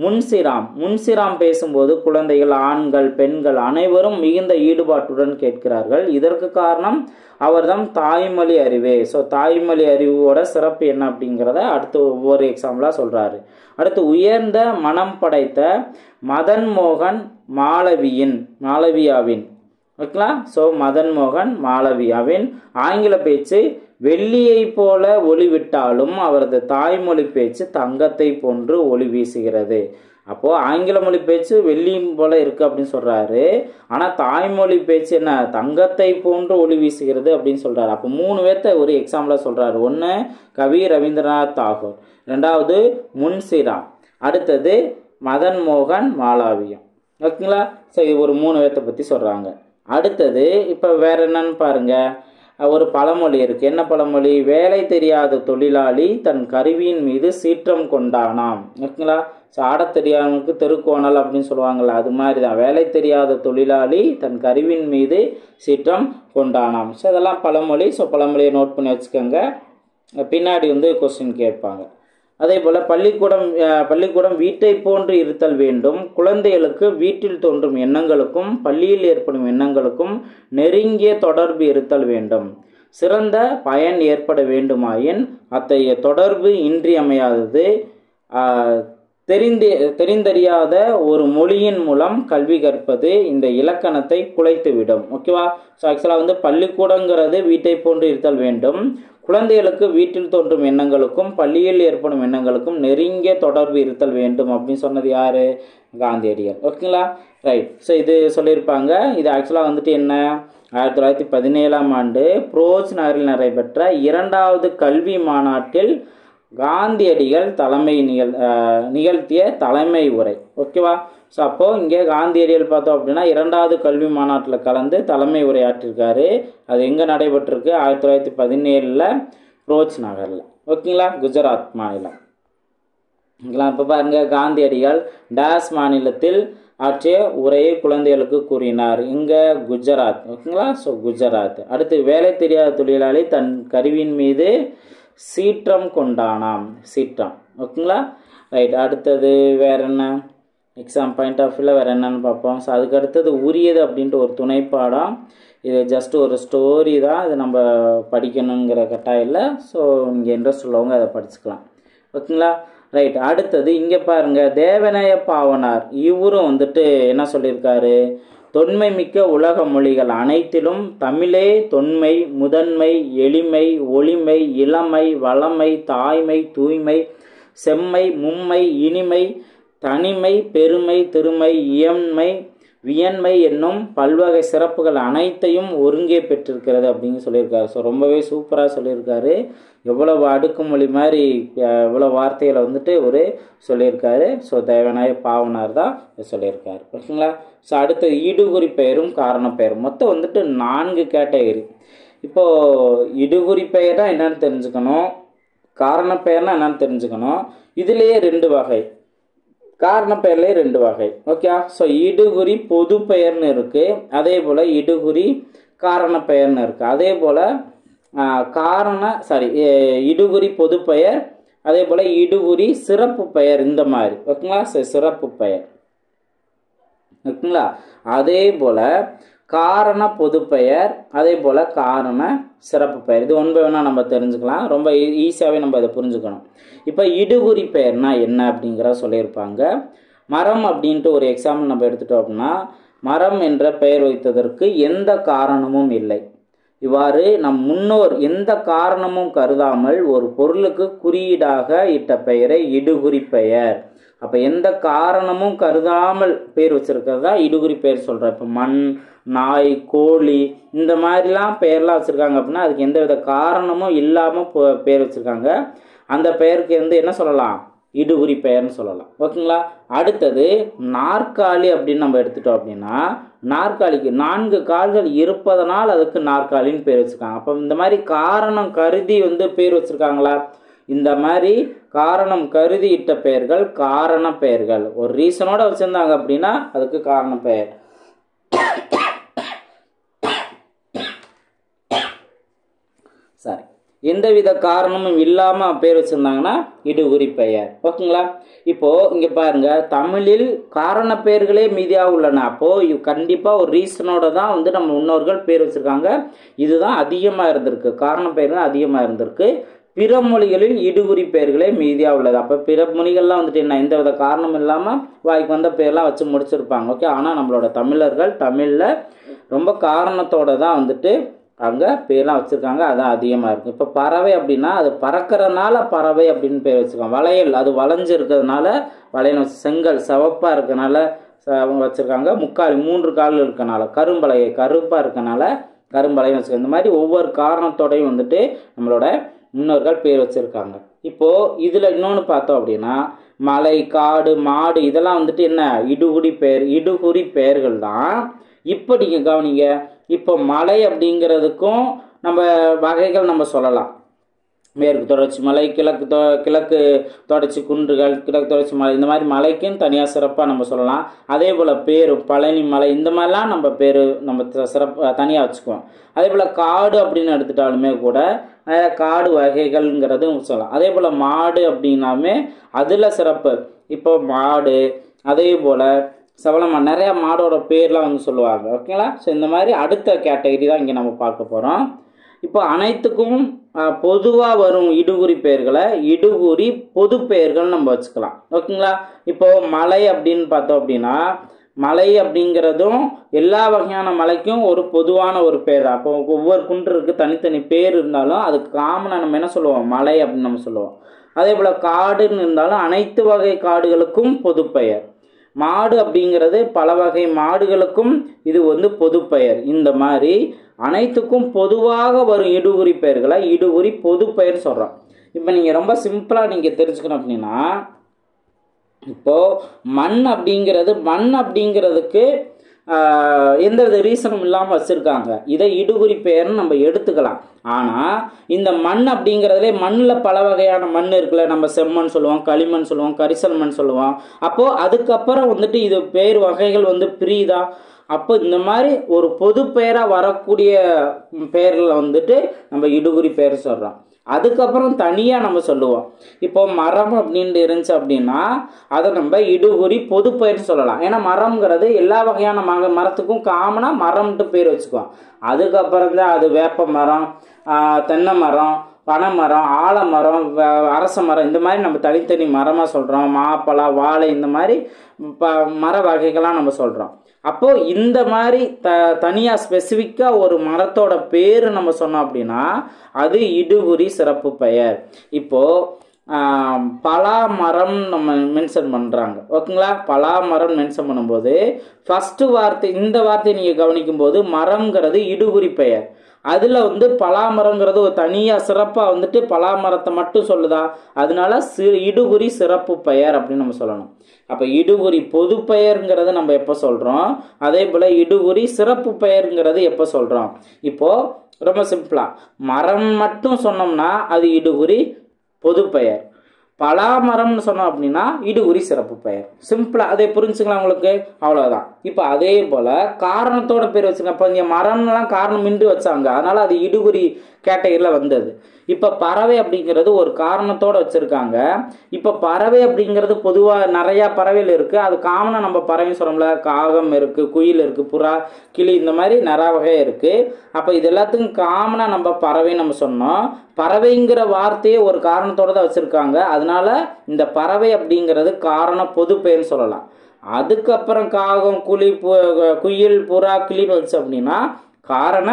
முன்சிராம் பேசும்போது குழந்தைகள், ஆண்கள், பெண்கள் அனைவரும் மிகுந்த ஈடுபாட்டுடன் கேட்கிறார்கள். இதற்கு காரணம் அவர்தான் தாய்மொழி அறிவே. ஸோ தாய்மொழி அறிவோட சிறப்பு என்ன அப்படிங்கிறத அடுத்து ஒவ்வொரு எக்ஸாம்பிளாக சொல்கிறாரு. அடுத்து உயர்ந்த மனம் படைத்த மதன் மோகன் மாளவியாவின் ஓகேங்களா? ஸோ மதன் மோகன் மாளவியாவின் ஆங்கில பேச்சு வெள்ளியை போல ஒளிவிட்டாலும் அவரது தாய்மொழி பேச்சு தங்கத்தை போன்று ஒளி வீசுகிறது. அப்போது ஆங்கில மொழி பேச்சு வெள்ளியும் போல இருக்குது அப்படின்னு சொல்கிறாரு. ஆனால் தாய்மொழி பேச்சு என்ன? தங்கத்தை போன்று ஒளி வீசுகிறது அப்படின்னு சொல்கிறாரு. அப்போ 3 பேர்த்த ஒரு எக்ஸாம்பிளாக சொல்கிறாரு. ஒன்று கவி ரவீந்திரநாத் தாகூர், ரெண்டாவது முன்சிராம், அடுத்தது மதன் மோகன் மாளவியா. ஓகேங்களா? சரி, ஒரு 3 பேர்த்த பற்றி சொல்கிறாங்க. அடுத்தது இப்போ வேற என்னன்னு பாருங்க. ஒரு பழமொழி இருக்கு. என்ன பழமொழி? வேலை தெரியாத தொழிலாளி தன் கருவியின் மீது சீற்றம் கொண்டானாம். ஓகேங்களா? ஸோ ஆடத் தெரியாதவனுக்கு தெருக்கோணல் அப்படின்னு சொல்லுவாங்கள்ல, அது மாதிரி தான். வேலை தெரியாத தொழிலாளி தன் கருவியின் மீது சீற்றம் கொண்டானாம். ஸோ இதெல்லாம் பழமொழி. ஸோ பழமொழியை நோட் பண்ணி வச்சுக்கோங்க, பின்னாடி வந்து கொஸ்டின் கேட்பாங்க. அதே போல் பள்ளிக்கூடம் வீட்டை போன்று இருத்தல் வேண்டும். குழந்தைகளுக்கு வீட்டில் தோன்றும் எண்ணங்களுக்கும் பள்ளியில் ஏற்படும் எண்ணங்களுக்கும் நெருங்கிய தொடர்பு இருத்தல் வேண்டும். சிறந்த பயன் ஏற்பட வேண்டுமாயின் அத்தகைய தொடர்பு இன்றியமையாதது. தெரிந்தறியாத ஒரு மொழியின் மூலம் கல்வி கற்பது இந்த இலக்கணத்தை குலைத்துவிடும். ஓகேவா? ஸோ ஆக்சுவலாக வந்து பள்ளிக்கூடங்கிறது வீட்டை போன்று இருத்தல் வேண்டும். குழந்தைகளுக்கு வீட்டில் தோன்றும் எண்ணங்களுக்கும் பள்ளியில் ஏற்படும் எண்ணங்களுக்கும் நெருங்கிய தொடர்பு இருத்தல் வேண்டும் அப்படின்னு சொன்னது யாரு? காந்தியடிகள். ஓகேங்களா? ரைட். ஸோ இது சொல்லியிருப்பாங்க. இது ஆக்சுவலாக வந்துட்டு என்ன, 1917ஆம் ஆண்டு புரோச் நகரில் நடைபெற்ற 2வது கல்வி மாநாட்டில் காந்தியடிகள் நிகழ்த்திய தலைமை உரை. ஓகேவா? ஸோ அப்போது இங்கே காந்தியடிகள் பார்த்தோம் அப்படின்னா 2வது கல்வி மாநாட்டில் கலந்து தலைமை உரையாற்றிருக்காரு. அது எங்கே நடைபெற்றிருக்கு? 1917 புரோச் நகரில். ஓகேங்களா? குஜராத் மாநிலம். ஓகேங்களா? இப்போ பாருங்க, காந்தியடிகள் டேஸ் மாநிலத்தில் ஆற்றிய உரையை குழந்தைகளுக்கு கூறினார். இங்கே குஜராத். ஓகேங்களா? ஸோ குஜராத். அடுத்து, வேலை தெரியாத தொழிலாளி தன் கருவியின் மீது சீற்றம் கொண்டானாம். சீற்றம். ஓகேங்களா? ரைட். அடுத்தது வேற என்ன, எக்ஸாம் பாயிண்ட் ஆஃப் வியூவில் வேறு என்னன்னு பார்ப்போம். ஸோ அதுக்கு அடுத்தது உரியது அப்படின்ட்டு ஒரு துணைப்பாடம். இது ஜஸ்ட் ஒரு ஸ்டோரி தான், இது நம்ம படிக்கணுங்கிற கட்டாயம் இல்லை. ஸோ நீங்கள் இன்ட்ரெஸ்ட் உள்ளவங்க அதை படிச்சுக்கலாம். ஓகேங்களா? ரைட். அடுத்தது இங்கே பாருங்கள், தேவநேய பாவனார். இவரும் வந்துட்டு என்ன சொல்லியிருக்காரு? தொன்மை மிக்க உலக மொழிகள் அனைத்திலும் தமிழே தொன்மை, முதன்மை, எளிமை, ஒளிமை, இளமை, வளமை, தாய்மை, தூய்மை, செம்மை, மும்மை, இனிமை, தனிமை, பெருமை, திருமை, இயன்மை, வியன்மை என்னும் பல்வகை சிறப்புகள் அனைத்தையும் ஒருங்கே பெற்றிருக்கிறது அப்படின்னு சொல்லியிருக்காரு. ஸோ ரொம்பவே சூப்பராக சொல்லியிருக்காரு. எவ்வளவு அடுக்குமொழி மாதிரி எவ்வளோ வார்த்தைகளை வந்துட்டு ஒரு சொல்லியிருக்காரு. ஸோ தேவநாய பாவனார் தான் சொல்லியிருக்காரு. ஓகேங்களா? ஸோ அடுத்தது இடுகுறி பெயரும் காரண பெயரும். மொத்தம் வந்துட்டு 4 கேட்டகரி. இப்போது இடுகுறி பெயர்னா என்னென்னு தெரிஞ்சுக்கணும், காரண பெயர்னா என்னென்னு தெரிஞ்சுக்கணும். இதுலேயே 2 வகை, காரண பெயர்லேயே 2 வகை. ஓகே? ஸோ இடுகுறி பொது பெயர்னு இருக்குது, அதே போல் இடுகுறி காரண பெயர்னு இருக்குது. அதே போல் இடுகுறி பொது பெயர், அதே போல் இடுகுறி சிறப்பு பெயர், இந்த மாதிரி. ஓகேங்களா? சிறப்பு பெயர். ஓகேங்களா? அதே போல் காரண பொது பெயர், அதே போல் காரண சிறப்பு பெயர். இது ஒன் பை ஒன்றா நம்ம தெரிஞ்சுக்கலாம். ரொம்ப ஈஸியாகவே நம்ம இதை புரிஞ்சுக்கணும். இப்போ இடுகுறி பெயர்னா என்ன அப்படிங்கிற சொல்லியிருப்பாங்க. மரம் அப்படின்ட்டு ஒரு எக்ஸாம்பிள் நம்ம எடுத்துட்டோம் அப்படின்னா, மரம் என்ற பெயர் வைத்ததற்கு எந்த காரணமும் இல்லை. இவ்வாறு நம் முன்னோர் எந்த காரணமும் கருதாமல் ஒரு பொருளுக்கு குறியீடாக இட்ட பெயரை இடுகுறி பெயர். அப்போ எந்த காரணமும் கருதாமல் பேர் வச்சிருக்கிறது தான் இடுகுறி பெயர் சொல்கிறேன். இப்போ மண், நாய், கோழி இந்த மாதிரிலாம் பெயர்லாம் வச்சுருக்காங்க அப்படின்னா அதுக்கு எந்த வித காரணமும் இல்லாமல் பேர் வச்சுருக்காங்க. அந்த பெயருக்கு வந்து என்ன சொல்லலாம்? இடுகுறி பெயர்னு சொல்லலாம். ஓகேங்களா? அடுத்தது நாற்காலி அப்படின்னு நம்ம எடுத்துட்டோம் அப்படின்னா, நாற்காலிக்கு 4 கால்கள் இருப்பதனால் அதுக்கு நாற்காலின்னு பேர் வச்சுருக்காங்க. அப்போ இந்த மாதிரி காரணம் கருதி வந்து பேர் வச்சுருக்காங்களா? இந்த மாதிரி காரணம் கருதி இட்ட பெயர்கள் காரண பெயர்கள். ஒரு ரீசனோட வச்சுருந்தாங்க அப்படின்னா அதுக்கு காரண பெயர். சரி, எந்தவித காரணமும் இல்லாமல் பேர் வச்சுருந்தாங்கன்னா இடுகுறி பெயர். ஓகேங்களா? இப்போது இங்கே பாருங்கள், தமிழில் காரண பெயர்களே மீதியாக உள்ளன. அப்போது கண்டிப்பாக ஒரு ரீசனோட தான் வந்து நம்ம முன்னோர்கள் பேர் வச்சுருக்காங்க. இதுதான் அதிகமாக இருந்திருக்கு, காரண பெயர் தான் அதிகமாக இருந்திருக்கு. பிற மொழிகளில் இடுகுறி பெயர்களே மீதியாக உள்ளது. அப்போ பிற மொழிகள்லாம் வந்துட்டு என்ன, எந்தவித காரணம் இல்லாமல் வாய்க்கு வந்த பெயர்லாம் வச்சு முடிச்சிருப்பாங்க. ஓகே? ஆனால் நம்மளோட தமிழர்கள் தமிழில் ரொம்ப காரணத்தோடு தான் வந்துட்டு அங்கே பேர்லாம் வச்சுருக்காங்க. அதான் அதிகமாக இருக்குது. இப்போ பறவை அப்படின்னா அது பறக்கிறதுனால பறவை அப்படின்னு பேர் வச்சுருக்காங்க. வளையல் அது வளைஞ்சு இருக்கிறதுனால வளையல் வச்சு, செங்கல் சிவப்பாக இருக்கனால வச்சுருக்காங்க. முக்கால் 3 கால் இருக்கனால, கரும்பலகை கருப்பாக இருக்கனால கரும்பலகை வச்சுருக்காங்க. இந்த மாதிரி ஒவ்வொரு காரணத்தோடையும் வந்துட்டு நம்மளோட முன்னோர்கள் பேர் வச்சுருக்காங்க. இப்போது இதில் இன்னொன்று பார்த்தோம் அப்படின்னா, மலை, காடு, மாடு இதெல்லாம் வந்துட்டு என்ன, இடுகுறி பெயர்கள் தான். இப்போ நீங்கள் கவனிங்க, இப்போ மலை அப்படிங்கிறதுக்கும் நம்ம வகைகள் நம்ம சொல்லலாம். மேற்கு தொடர்ச்சி மலை, கிழக்கு தொடர்ச்சி குன்றுகள், கிழக்கு தொடர்ச்சி மலை, இந்த மாதிரி மலைக்குன்னு தனியாக சிறப்பாக நம்ம சொல்லலாம். அதே போல் பேர் பழனி மலை, இந்த மாதிரிலாம் நம்ம பேர் நம்ம சிறப்பு தனியாக வச்சுக்குவோம். அதே போல் காடு அப்படின்னு எடுத்துட்டாலுமே கூட நிறைய காடு வகைகள்ங்கிறது சொல்லலாம். அதே போல் மாடு அப்படின்னாமே அதில் சிறப்பு. இப்போ மாடு, அதே போல் சவளமா, நிறையா மாடோட பேர்லாம் வந்து சொல்லுவாங்க. ஓகேங்களா? ஸோ இந்த மாதிரி அடுத்த கேட்டகரி தான் இங்கே நம்ம பார்க்க போகிறோம். இப்போ அனைத்துக்கும் பொதுவாக வரும் இடுகுறி பெயர்களை இடுகுறி பொது பெயர்கள் நம்ம வச்சுக்கலாம். ஓகேங்களா? இப்போ மலை அப்படின்னு பார்த்தோம் அப்படின்னா, மலை அப்படிங்கிறதும் எல்லா வகையான மலைக்கும் ஒரு பொதுவான ஒரு பேர் தான். அப்போ ஒவ்வொரு குன்றுக்கு தனித்தனி பேர் இருந்தாலும் அதுக்கு காமனாக நம்ம என்ன சொல்லுவோம்? மலை அப்படின்னு நம்ம சொல்லுவோம். அதே போல் காடுன்னு இருந்தாலும் அனைத்து வகை காடுகளுக்கும் பொது பெயர். மாடு அப்படிங்கிறது பல வகை மாடுகளுக்கும் இது வந்து பொது பெயர். இந்த மாதிரி அனைத்துக்கும் பொதுவாக வரும் இடுகுறி பெயர்களை இடுகுறி பொது பெயர் சொல்கிறோம். இப்போ நீங்கள் ரொம்ப சிம்பிளாக நீங்கள் தெரிஞ்சுக்கணும் அப்படின்னா, இப்போது மண் அப்படிங்கிறதுக்கு எந்த வித ரீசனும் இல்லாமல் வச்சுருக்காங்க. இதை இடுகுறி பெயர்னு நம்ம எடுத்துக்கலாம். ஆனால் இந்த மண் அப்படிங்கிறதுலே மண்ணில் பல வகையான மண் இருக்குல்ல. நம்ம செம்மண் சொல்லுவோம், களிமண் சொல்லுவோம், கரிசல் மண் சொல்லுவோம். அப்போது அதுக்கப்புறம் வந்துட்டு இது பெயர் வகைகள் வந்து பிரியுதா? அப்போ இந்த மாதிரி ஒரு பொது பெயராக வரக்கூடிய பெயர்களை வந்துட்டு நம்ம இடுகுறி பெயர் சொல்கிறோம். அதுக்கப்புறம் தனியாக நம்ம சொல்லுவோம். இப்போ மரம் அப்படின்ட்டு இருந்துச்சு அப்படின்னா அதை நம்ம இடுகுறி பொது பெயர்னு சொல்லலாம். ஏன்னா மரம்ங்கிறது எல்லா வகையான மரத்துக்கும் காமனாக மரம்ட்டு பேர் வச்சுக்குவோம். அதுக்கப்புறம் தான் அது வேப்ப மரம், தென்னை மரம், பனைமரம், ஆலமரம், அரச மரம், இந்த மாதிரி நம்ம தனித்தனி மரமாக சொல்கிறோம். மாப்பழா, வாழை, இந்த மாதிரி மர வகைகளாக நம்ம சொல்கிறோம். அப்போது இந்த மாதிரி தனியாக ஸ்பெசிஃபிக்காக ஒரு மரத்தோட பேர் நம்ம சொன்னோம் அப்படின்னா அது இடுகுறி சிறப்பு பெயர். இப்போது பலா மரம் நம்ம மென்ஷன் பண்ணுறாங்க. ஓகேங்களா? பலா மரம் மென்ஷன் பண்ணும்போது ஃபஸ்ட்டு வார்த்தை, இந்த வார்த்தையை நீங்கள் கவனிக்கும்போது மரம்ங்கிறது இடுகுறி பெயர். அதில் வந்து பலாமரங்கிறது ஒரு தனியாக சிறப்பாக வந்துட்டு பலாமரத்தை மட்டும் சொல்லுதா? அதனால இடுகுறி சிறப்பு பெயர் அப்படின்னு நம்ம சொல்லணும். அப்போ இடுகுறி பொது பெயருங்கிறது நம்ம எப்போ சொல்கிறோம், அதே போல் இடுகுறி சிறப்பு பெயருங்கிறது எப்போ சொல்கிறோம்? இப்போது ரொம்ப சிம்பிளாக மரம் மட்டும் சொன்னோம்னா அது இடுகுறி பொது பெயர். பலாமரம்னு சொன்னோம் அப்படின்னா இடுகுறி சிறப்பு பெயர். சிம்பிளாக அதை புரிஞ்சுக்கலாம் உங்களுக்கு. அவ்வளோதான். இப்போ அதே போல் காரணத்தோட பேர் வச்சுருங்க. இப்போ இங்கே மரம்லாம் காரணம் மின்றி வச்சாங்க, அதனால் அது இடுகுறி கேட்டகரியில் வந்தது. இப்போ பறவை அப்படிங்கிறது ஒரு காரணத்தோடு வச்சுருக்காங்க. இப்போ பறவை அப்படிங்கிறது பொதுவாக நிறையா பறவைகள் இருக்குது. அது காமனாக நம்ம பறவை சொல்கிறோம்ல, காகம் இருக்குது, குயில் இருக்குது, புறா, கிளி, இந்த மாதிரி நிறைய வகை இருக்குது. அப்போ இது எல்லாத்துக்கும் காமனாக நம்ம பறவை நம்ம சொன்னோம். பறவைங்கிற வார்த்தையே ஒரு காரணத்தோடு தான் வச்சுருக்காங்க. அதனால இந்த பறவை அப்படிங்கிறது காரண பொது பெயர்னு சொல்லலாம். அதுக்கப்புறம் காகம், குயில், புறா, கிளின்னு வச்சு அப்படின்னா காரண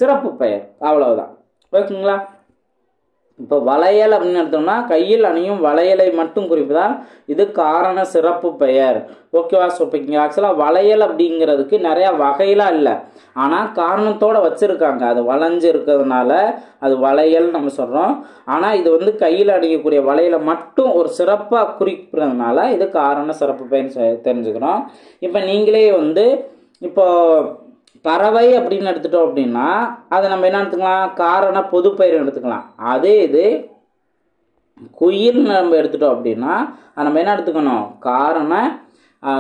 சிறப்பு பெயர். அவ்வளவுதான். ஓகேங்களா? இப்போ வளையல் அப்படின்னு எடுத்தோம்னா கையில் அணியும் வளையலை மட்டும் குறிப்பதால் இது காரண சிறப்பு பெயர். ஓகேவா? ஸோ இப்போ இங்கே ஆக்சுவலாக வளையல் அப்படிங்கிறதுக்கு நிறையா வகையெல்லாம் இல்லை, ஆனால் காரணத்தோடு வச்சுருக்காங்க. அது வளைஞ்சு இருக்கிறதுனால அது வளையல் நம்ம சொல்கிறோம். ஆனால் இது வந்து கையில் அணியக்கூடிய வளையலை மட்டும் ஒரு சிறப்பாக குறிப்பிட்றதுனால இது காரண சிறப்பு பெயர் தெரிஞ்சுக்கிறோம். இப்போ நீங்களே வந்து இப்போ பறவை அப்படின்னு எடுத்துட்டோம் அப்படின்னா அதை நம்ம என்ன எடுத்துக்கலாம்? காரண பொது பெயர் எடுத்துக்கலாம். அதே இது குயில் நம்ம எடுத்துட்டோம் அப்படின்னா அதை நம்ம என்ன எடுத்துக்கணும்? காரண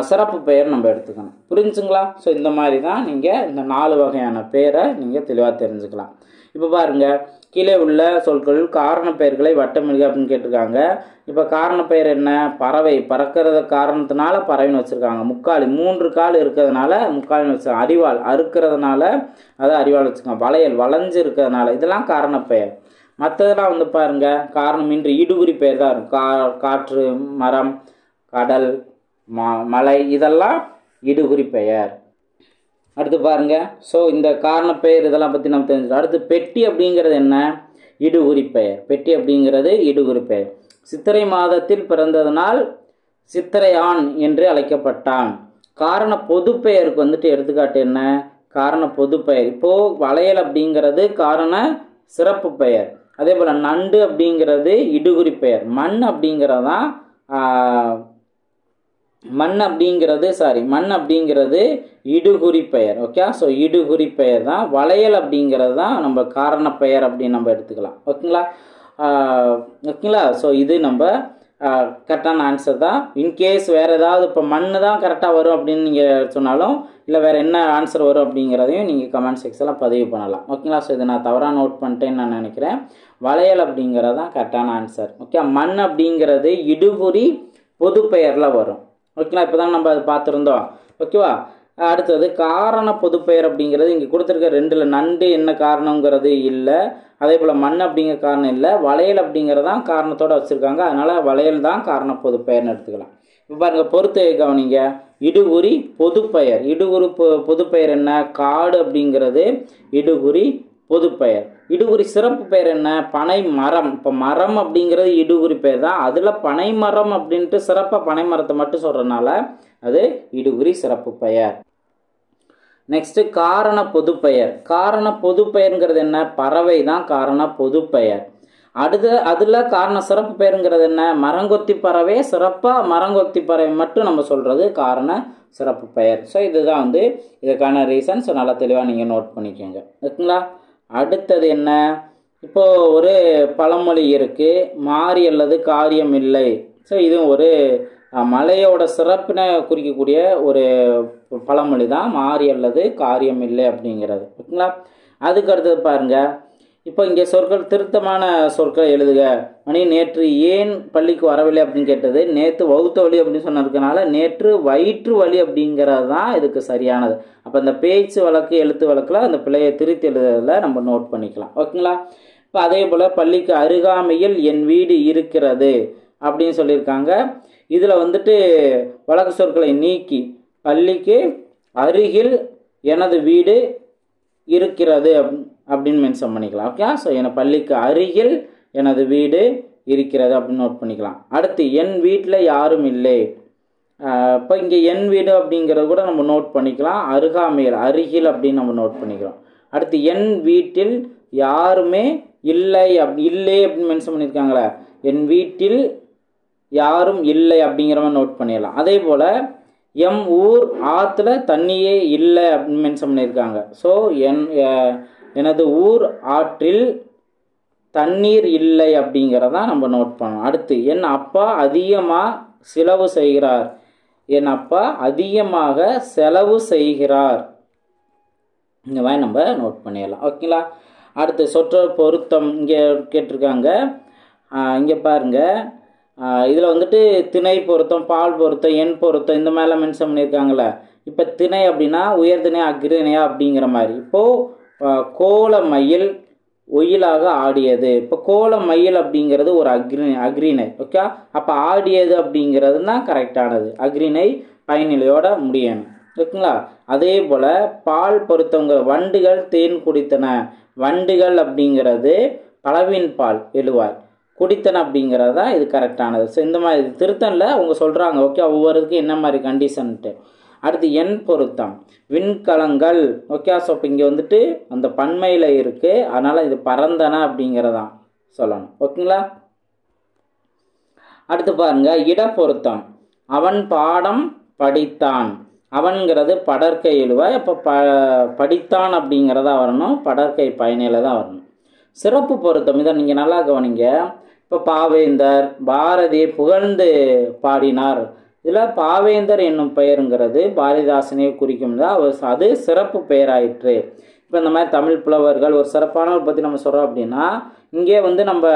சிறப்பு பெயர் நம்ம எடுத்துக்கணும். புரிஞ்சுங்களா? ஸோ இந்த மாதிரி தான் நீங்கள் இந்த 4 வகையான பேரை நீங்கள் தெளிவாக தெரிஞ்சுக்கலாம். இப்போ பாருங்கள், கீழே உள்ள சொற்கள் காரண பெயர்களை வட்டமிடுக அப்படின்னு கேட்டிருக்காங்க. இப்போ காரண பெயர் என்ன? பறவை, பறக்கிறது காரணத்தினால பறவைன்னு வச்சுருக்காங்க. முக்காலி, 3 கால் இருக்கிறதுனால முக்காலின்னு வச்சுருக்காங்க. அரிவாள், அறுக்கிறதுனால அதை அரிவாள் வச்சுருக்காங்க. வளையல், வளைஞ்சு இருக்கிறதுனால, இதெல்லாம் காரண பெயர். மற்றதெல்லாம் வந்து பாருங்கள் காரணமின்றி இடுகுறி பெயர் தான் இருக்கும். காற்று, மரம், கடல், மலை, இதெல்லாம் இடுகுறி பெயர். அடுத்து பாருங்க, ஸோ இந்த காரண பெயர் இதெல்லாம் பற்றி நம்ம தெரிஞ்சுக்கலாம். அடுத்து பெட்டி அப்படிங்கிறது என்ன? இடுகுறி பெயர். பெட்டி அப்படிங்கிறது இடுகுறி பெயர். சித்திரை மாதத்தில் பிறந்ததனால் சித்திரை ஆண் என்று அழைக்கப்பட்டான். காரண பொது பெயருக்கு வந்துட்டு எடுத்துக்காட்டு என்ன? காரண பொது பெயர். இப்போது வளையல் அப்படிங்கிறது காரண சிறப்பு பெயர். அதே போல் நண்டு அப்படிங்கிறது இடுகுறி பெயர். மண் அப்படிங்கிறது தான் மண் அப்படிங்கிறது இடுகுறி பெயர். ஓகே, ஸோ இடுகுறி பெயர் தான். வளையல் அப்படிங்கிறது தான் நம்ம காரண பெயர் அப்படின்னு நம்ம எடுத்துக்கலாம். ஓகேங்களா. ஓகேங்களா. ஸோ இது நம்ம கரெக்டான ஆன்சர் தான். இன்கேஸ் வேறு ஏதாவது இப்போ மண் தான் கரெக்டாக வரும் அப்படின்னு நீங்கள் சொன்னாலும், இல்லை வேறு என்ன ஆன்சர் வரும் அப்படிங்கிறதையும் நீங்கள் கமெண்ட் செக்ஷனில் பதிவு பண்ணலாம். ஓகேங்களா. ஸோ இதை நான் தவறாக நோட் பண்ணிட்டேன்னு நான் நினைக்கிறேன். வளையல் அப்படிங்கிறது தான் கரெக்டான ஆன்சர். ஓகே, மண் அப்படிங்கிறது இடுகுறி பொது பெயரில் வரும். ஓகேங்களா. இப்போ தான் நம்ம அதை பார்த்துருந்தோம். ஓகேவா. அடுத்தது காரண பொதுப்பெயர் அப்படிங்கிறது இங்கே கொடுத்துருக்க ரெண்டில் நண்டு என்ன காரணங்கிறது இல்லை, அதே போல் மண் அப்படிங்கிற காரணம் இல்லை, வளையல் அப்படிங்கிறதான் காரணத்தோடு வச்சுருக்காங்க. அதனால் வளையல் தான் காரண பொதுப்பெயர்னு எடுத்துக்கலாம். இப்போ பாருங்கள், பொறுத்து கவனிங்க. இடுகுறி பொதுப்பெயர். இடுகுறி பொதுப்பெயர் என்ன? காடு அப்படிங்கிறது இடுகுறி பொதுப்பெயர். இடுகுறி சிறப்பு பெயர் என்ன? பனை மரம். இப்போ மரம் அப்படிங்கிறது இடுகுறி பெயர் தான், அதில் பனை மரம் அப்படின்ட்டு சிறப்பாக பனை மரத்தை மட்டும் சொல்கிறதுனால அது இடுகுறி சிறப்பு பெயர். நெக்ஸ்ட்டு காரண பொதுப்பெயர். காரண பொதுப்பெயருங்கிறது என்ன? பறவை தான் காரண பொதுப்பெயர். அதில் காரண சிறப்பு பெயருங்கிறது என்ன? மரங்கொத்தி பறவை. சிறப்பாக மரங்கொத்தி பறவை மட்டும் நம்ம சொல்கிறது காரண சிறப்பு பெயர். ஸோ இதுதான் வந்து இதுக்கான ரீசன். ஸோ நல்லா தெளிவாக நீங்கள் நோட் பண்ணிக்கோங்க. ஓகேங்களா. அடுத்தது என்ன? இப்போது ஒரு பழமொழி இருக்குது, மாறி அல்லது காரியம் இல்லை. ஸோ இதுவும் ஒரு மலையோட சிறப்பினை குறிக்கக்கூடிய ஒரு பழமொழி தான், மாறி அல்லது காரியம் இல்லை அப்படிங்கிறது. ஓகேங்களா. அதுக்கு அடுத்தது பாருங்கள், இப்போ இங்கே சொற்கள் திருத்தமான சொற்களை எழுதுக. மணி நேற்று ஏன் பள்ளிக்கு வரவில்லை அப்படின்னு கேட்டது, நேற்று வகுத்த வலி அப்படின்னு சொன்னதுனால நேற்று வயிற்று வலி அப்படிங்கிறது தான் இதுக்கு சரியானது. அப்போ இந்த பேச்சு வழக்கு எழுத்து வழக்கில் அந்த பிள்ளையை திருத்தி எழுதுறதுல நம்ம நோட் பண்ணிக்கலாம். ஓகேங்களா. இப்போ அதே போல் பள்ளிக்கு அருகாமையில் என் வீடு இருக்கிறது அப்படின்னு சொல்லியிருக்காங்க. இதில் வந்துட்டு வழக்கு சொற்களை நீக்கி பள்ளிக்கு அருகில் எனது வீடு இருக்கிறது அப்படின்னு மென்ஷன் பண்ணிக்கலாம். ஓகே. ஸோ பள்ளிக்கு அருகில் எனது வீடு இருக்கிறது அப்படின்னு நோட் பண்ணிக்கலாம். அடுத்து என் வீட்டில் யாரும் இல்லை. இப்போ இங்கே என் வீடு அப்படிங்கிறது கூட நம்ம நோட் பண்ணிக்கலாம். அருகாமையில் அருகில் அப்படின்னு நம்ம நோட் பண்ணிக்கலாம். அடுத்து என் வீட்டில் யாருமே இல்லை இல்லை அப்படின்னு மென்ஷன் பண்ணியிருக்காங்களே, என் வீட்டில் யாரும் இல்லை அப்படிங்கிற மாதிரி நோட் பண்ணிடலாம். அதே போல் எம் ஊர் ஆற்றுல தண்ணியே இல்லை அப்படின்னு மென்ஷன் பண்ணியிருக்காங்க. ஸோ எனது ஊர் ஆற்றில் தண்ணீர் இல்லை அப்படிங்கிறதான் நம்ம நோட் பண்ணணும். அடுத்து என் அப்பா அதிகமாக செலவு செய்கிறார். என் அப்பா அதிகமாக செலவு செய்கிறார். இந்த மாதிரி நம்ம நோட் பண்ணிடலாம். ஓகேங்களா. அடுத்து சொற்றொடர் பொருத்தம் இங்கே கேட்டிருக்காங்க. இங்கே பாருங்கள், இதில் வந்துட்டு திணை பொருத்தம், பால் பொருத்தம், எண் பொருத்தம் இந்த மாதிரிலாம் மென்ஷன் பண்ணியிருக்காங்களே. இப்போ திணை அப்படின்னா உயர்திணை அக்ரிணையா அப்படிங்கிற மாதிரி. இப்போது கோல மயில் ஒயிலாக ஆடியது. இப்போ கோல மயில் அப்படிங்கிறது ஒரு அக்ரிணை. ஓகே. அப்போ ஆடியது அப்படிங்கிறது தான் கரெக்டானது. அக்ரிணை பயனிலையோட முடியணும். ஓகேங்களா. அதே போல் பால் பொருத்தங்கிற வண்டுகள் தேன் குடித்தன. வண்டுகள் அப்படிங்கிறது பலவின் பால் எழுவாய், குடித்தன அப்படிங்கிறது தான் இது கரெக்டானது. ஸோ இந்த மாதிரி திருத்தனில் அவங்க சொல்கிறாங்க. ஓகே, ஒவ்வொருக்கும் என்ன மாதிரி கண்டிஷன்ட்டு. அடுத்து எண் பொருத்தம் விண்கலங்கள். ஓகே. ஸோ இப்போ இங்கே வந்துட்டு அந்த பன்மையில் இருக்குது, அதனால் இது பறந்தன அப்படிங்கிறதான் சொல்லணும். ஓகேங்களா. அடுத்து பாருங்கள், இட பொருத்தம். அவன் பாடம் படித்தான். அவன்கிறது படற்கை எழுவாய். அப்போ படித்தான் அப்படிங்கிறதா வரணும், படற்கை பயனில தான் வரணும். சிறப்பு பொருத்தம் இதை நீங்கள் நல்லா கவனிங்க. இப்போ பாவேந்தர் பாரதியை புகழ்ந்து பாடினார். இதில் பாவேந்தர் என்னும் பெயருங்கிறது பாரதிதாசனை குறிக்கும் தான், அது சிறப்பு பெயராயிற்று. இப்போ இந்த மாதிரி தமிழ் புலவர்கள் ஒரு சிறப்பானவர் பற்றி நம்ம சொல்கிறோம் அப்படின்னா, இங்கே வந்து நம்ம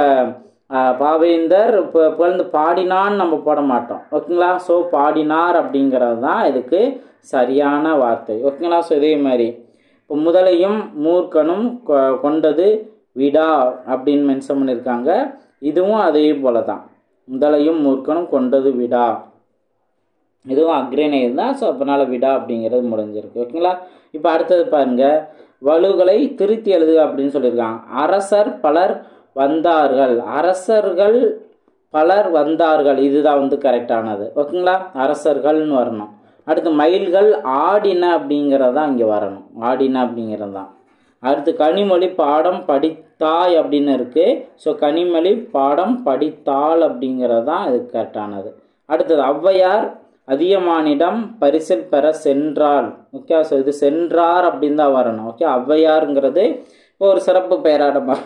பாவேந்தர் இப்போ புகழ்ந்து பாடினான்னு நம்ம போட மாட்டோம். ஓகேங்களா. ஸோ பாடினார் அப்படிங்கிறது தான் இதுக்கு சரியான வார்த்தை. ஓகேங்களா. ஸோ இதே மாதிரி இப்போ முதலையும் மூர்க்கனும் கொண்டது விடா அப்படின்னு மென்ஷன் பண்ணியிருக்காங்க. இதுவும் அதே போல தான், முதலையும் மூர்க்கனும் கொண்டது விடா, இதுவும் அக்ரிணை தான். ஸோ அதனால விடா அப்படிங்கிறது முடிஞ்சிருக்கு. ஓகேங்களா. இப்போ அடுத்தது பாருங்கள், வலுகளை திருத்தி எழுதுக அப்படின்னு சொல்லியிருக்காங்க. அரசர் பலர் வந்தார்கள். அரசர்கள் பலர் வந்தார்கள், இதுதான் வந்து கரெக்டானது. ஓகேங்களா. அரசர்கள்னு வரணும். அடுத்து மயில்கள் ஆடின அப்படிங்கிறது தான் இங்கே வரணும், ஆடின அப்படிங்கிறது தான். அடுத்து கனிமொழி பாடம் படித்தாய் அப்படின்னு இருக்குது. ஸோ கனிமொழி பாடம் படித்தாள் அப்படிங்கிறது தான் இது கரெக்டானது. அடுத்தது ஔவையார் அதியமானிடம் பரிசில் பெற சென்றாள். ஓகே, ஸோ இது சென்றார் அப்படின்னு தான் வரணும். ஓகே, ஔவையாருங்கிறது ஒரு சிறப்பு பெயராக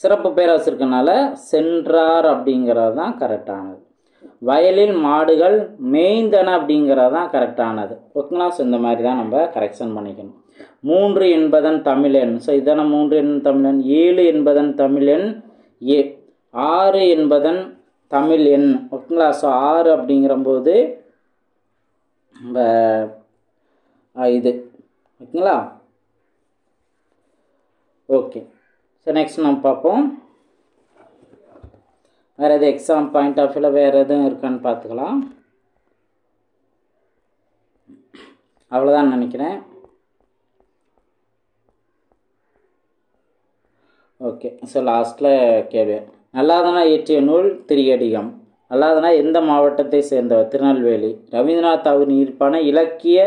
சிறப்பு பெயர் வச்சிருக்கனால சென்றார் அப்படிங்கிறது தான் கரெக்டானது. வயலில் மாடுகள் மேய்ந்தன அப்படிங்கிறது தான் கரெக்டானது. ஓகேங்களா, ஸோ இந்த மாதிரி தான் நம்ம கரெக்ஷன் பண்ணிக்கணும். 3 என்பதன் தமிழெண். ஸோ இதான 3 என்பதன் தமிழெண். 7 என்பதன் தமிழெண் ஏ. 6 என்பதன் தமிழ் எண். ஓகேங்களா, ஸோ 6 அப்படிங்கிறம்போது நம்ம இது ஓகேங்களா. ஓகே, ஸோ நெக்ஸ்ட் நம்ம பார்ப்போம். வேறு எது எக்ஸாம் பாயிண்ட் ஆஃப் வியூவில் வேறு எதுவும் இருக்கான்னு பார்த்துக்கலாம். அவ்வளோதான் நினைக்கிறேன். ஓகே, ஸோ லாஸ்ட்டில் கேள்வி. அல்லாதனா இயற்றிய நூல் திரிகடிகம். அல்லாதனா எந்த மாவட்டத்தை சேர்ந்தவர்? திருநெல்வேலி. ரவீந்திரநாத் தாகூரின் ஈர்ப்பான இலக்கிய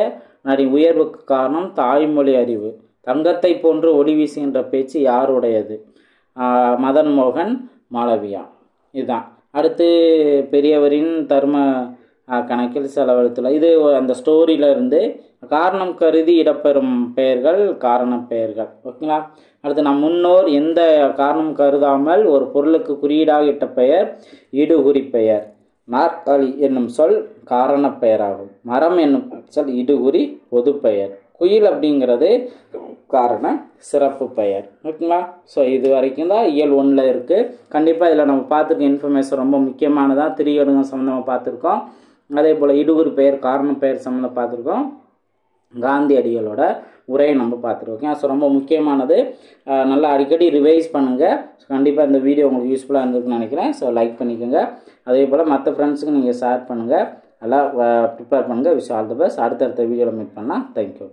நடி உயர்வுக்கு காரணம் தாய்மொழி அறிவு. தங்கத்தை போன்று ஒளி வீசுகின்ற பேச்சு யாருடையது? மதன் மோகன் மாளவியா. இதுதான். அடுத்து பெரியவரின் தர்ம கணக்கில் செலவழித்துள்ள இது அந்த ஸ்டோரியிலிருந்து காரணம் கருதி இடப்பெறும் பெயர்கள் காரண பெயர்கள். ஓகேங்களா. அடுத்து நம் முன்னோர் எந்த காரணம் கருதாமல் ஒரு பொருளுக்கு குறியீடாக இட்ட பெயர் இடுகுறி பெயர். நாற்காலி என்னும் சொல் காரண பெயராகும். மரம் என்னும் சொல் இடுகுறி பொது பெயர். குயில் அப்படிங்கிறது காரண சிறப்பு பெயர். ஓகேங்களா. ஸோ இது வரைக்கும் தான் இயல் 1ல் இருக்குது. கண்டிப்பாக இதில் நம்ம பார்த்துருக்க இன்ஃபர்மேஷன் ரொம்ப முக்கியமானதாக. திரிகடுகம் சம்மந்தமாக பார்த்துருக்கோம். அதே போல் இடுகுறி பெயர் காரண பெயர் சம்மந்தம் பார்த்துருக்கோம். காந்தியடிகளோட உரையை நம்ம பார்த்துருக்கோம். ஸோ ரொம்ப முக்கியமானது. நல்லா அடிக்கடி ரிவைஸ் பண்ணுங்கள். கண்டிப்பாக இந்த வீடியோ உங்களுக்கு யூஸ்ஃபுல்லாக இருந்திருக்குன்னு நினைக்கிறேன். ஸோ லைக் பண்ணிக்கோங்க. அதே போல் மற்ற ஃப்ரெண்ட்ஸுக்கு நீங்கள் ஷேர் பண்ணுங்கள். நல்லா ப்ரிப்பேர் பண்ணுங்கள். Wish all the best. அடுத்தடுத்த வீடியோவில் மீட் பண்ணலாம். தேங்க்யூ.